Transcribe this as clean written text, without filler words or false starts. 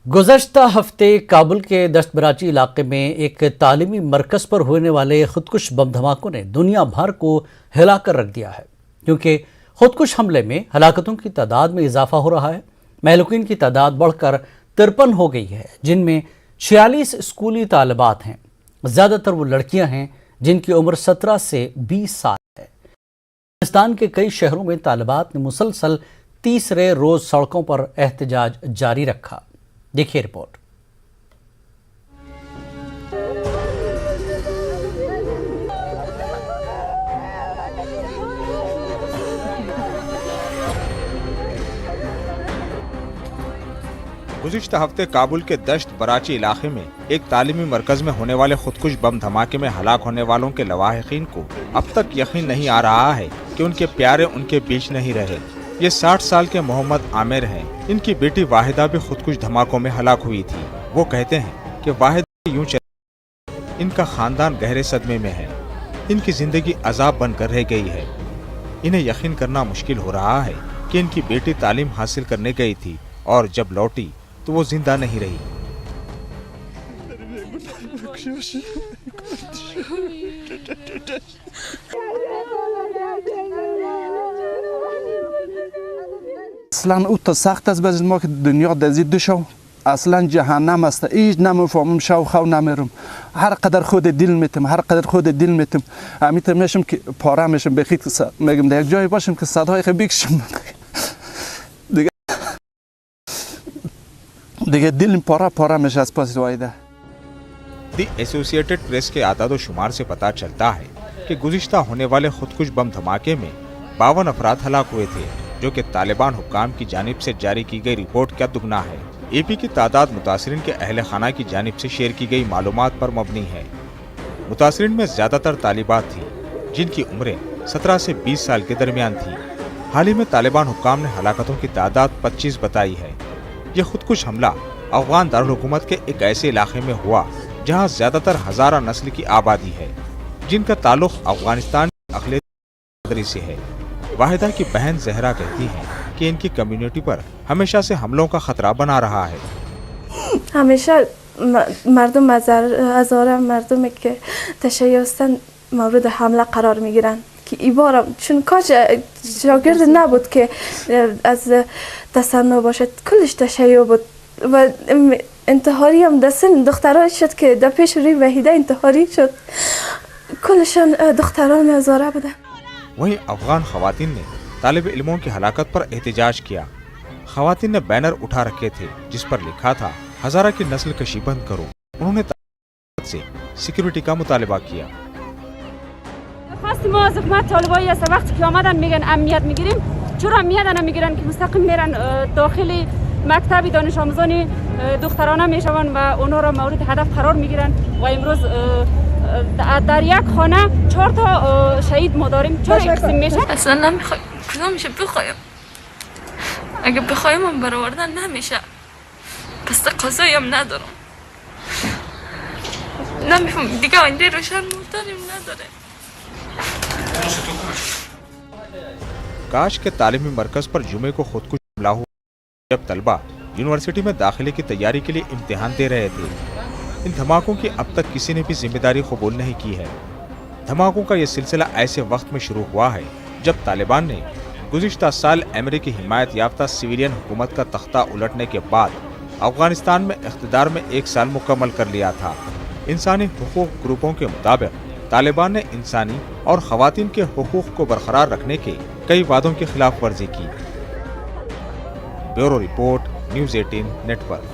गुज़श्ता हफ्ते काबुल के दस्तबराची इलाके में एक तालीमी मरकज़ पर होने वाले खुदकुश बम धमाकों ने दुनिया भर को हिला कर रख दिया है, क्योंकि खुदकुश हमले में हलाकतों की तादाद में इजाफा हो रहा है। महलूकीन की तादाद बढ़कर 53 हो गई है, जिनमें 46 स्कूली तालिबात हैं। ज़्यादातर वो लड़कियां हैं जिनकी उम्र 17 से 20 साल है। पाकिस्तान के कई शहरों में तालिबात ने मुसलसल तीसरे रोज सड़कों पर एहतजाज जारी रखा। देखिए रिपोर्ट। गुज़िश्ता हफ्ते काबुल के दश्त बराची इलाके में एक तालीमी मरकज में होने वाले खुदकुश बम धमाके में हलाक होने वालों के लवाहिकीन को अब तक यकीन नहीं आ रहा है कि उनके प्यारे उनके बीच नहीं रहे। ये 60 साल के मोहम्मद आमिर हैं। इनकी बेटी वाहिदा भी खुदकुश धमाकों में हलाक हुई थी। वो कहते हैं कि वाहिदा यूं चल, इनका खानदान गहरे सदमे में है। इनकी जिंदगी अजाब बनकर रह गई है। इन्हें यकीन करना मुश्किल हो रहा है कि इनकी बेटी तालीम हासिल करने गई थी और जब लौटी तो वो जिंदा नहीं रही। اصلا او تا سخت است برای ما که دنیا دزید دوشو اصلا جهنم است. هیچ نمیفهمم شو خو نمیرم. هر قدر خود دل میتم، هر قدر خود دل میتم امیت میشم که پاره میشم بخید میگم در یک جایی باشم که صدای خو بکشم دیگه دل پاره میشه از پاس وایده. दी एसोसिएटेड प्रेस के आदाद शुमार से पता चलता है कि गुज़िश्ता होने वाले खुदकुश बम धमाके में 52 अफराद हलाक हुए थे, जो कि तालिबान हुक्काम की जानिब से जारी की गई रिपोर्ट का दुगना है। एपी की तादाद मुतासरीन के अहल खाना की जानिब से शेयर की गई मालूमात पर मबनी है। मुतासरीन में ज्यादातर तालिबात थी, जिनकी उम्रें 17 से 20 साल के दरमियान थी। हाल ही में तालिबान हुक्काम ने हलाकतों की तादाद 25 बताई है। ये खुदकुश हमला अफगान दारुल हुकूमत के एक ऐसे इलाके में हुआ जहाँ ज्यादातर हजारा नस्ल की आबादी है, जिनका ताल्लुक अफगानिस्तान की अक़लियत से है। वाहिदा की बहन जहरा कहती हैं कि इनकी कम्युनिटी पर हमेशा से हमलों का खतरा बना रहा है। हमेशा मर्दम हजारा मर्दम के तशय्युस्तन मौरूद हमला करार میگیرن که ایبارم چون کاش شاگرد نبود که از تصنع باشد، کلش تشیع بود و انتحاری هم دستن دخترها شد که در پیش روی وحیده انتحاری شد. کلشان دختران هزاره بودن. वहीं अफगान खवातीन ने तालिब इल्मों की हलाकत पर एहतजाज किया। खवातीन ने बैनर उठा रखे थे जिस पर लिखा था हजारा की नस्ल कशी बंद करो। उन्होंने तालिबान से सिक्योरिटी का मुतालबा किया। ما از حکومت طالبایی است وقتی که آمدن میگن امنیت میگیریم، چرا امنیت نمیگیرن که مستقیم میرن داخل مکتب دانش آموزان دخترانه میشون و اونا را مورد هدف قرار میگیرن و امروز در یک خانه 4 تا شهید ما داریم. چرا این قسم میشه؟ اصلا نمیخوایم، کدومش بخوایم؟ اگه بخوایم هم برآوردن نمیشه، پس تقاضایی هم ندارم. نمیفهم دیگه آینده روشن داریم نداره. काश के तालीमी मरकज पर जुमे को खुदकुश हमला हुआ जब तलबा यूनिवर्सिटी में दाखिले की तैयारी के लिए इम्तिहान दे रहे थे। इन धमाकों की अब तक किसी ने भी जिम्मेदारी कबूल नहीं की है। धमाकों का ये सिलसिला ऐसे वक्त में शुरू हुआ है जब तालिबान ने गुज़िश्ता साल अमेरिकी हिमायत याफ्ता सिविलियन हुकूमत का तख्ता उलटने के बाद अफगानिस्तान में इख्तिदार में 1 साल मुकम्मल कर लिया था। इंसानी हुकूक ग्रुपों के मुताबिक तालिबान ने इंसानी और ख़वातीन के हुकूक को बरकरार रखने के कई वादों की खिलाफ वर्जी की। Bureau report, news 18 network.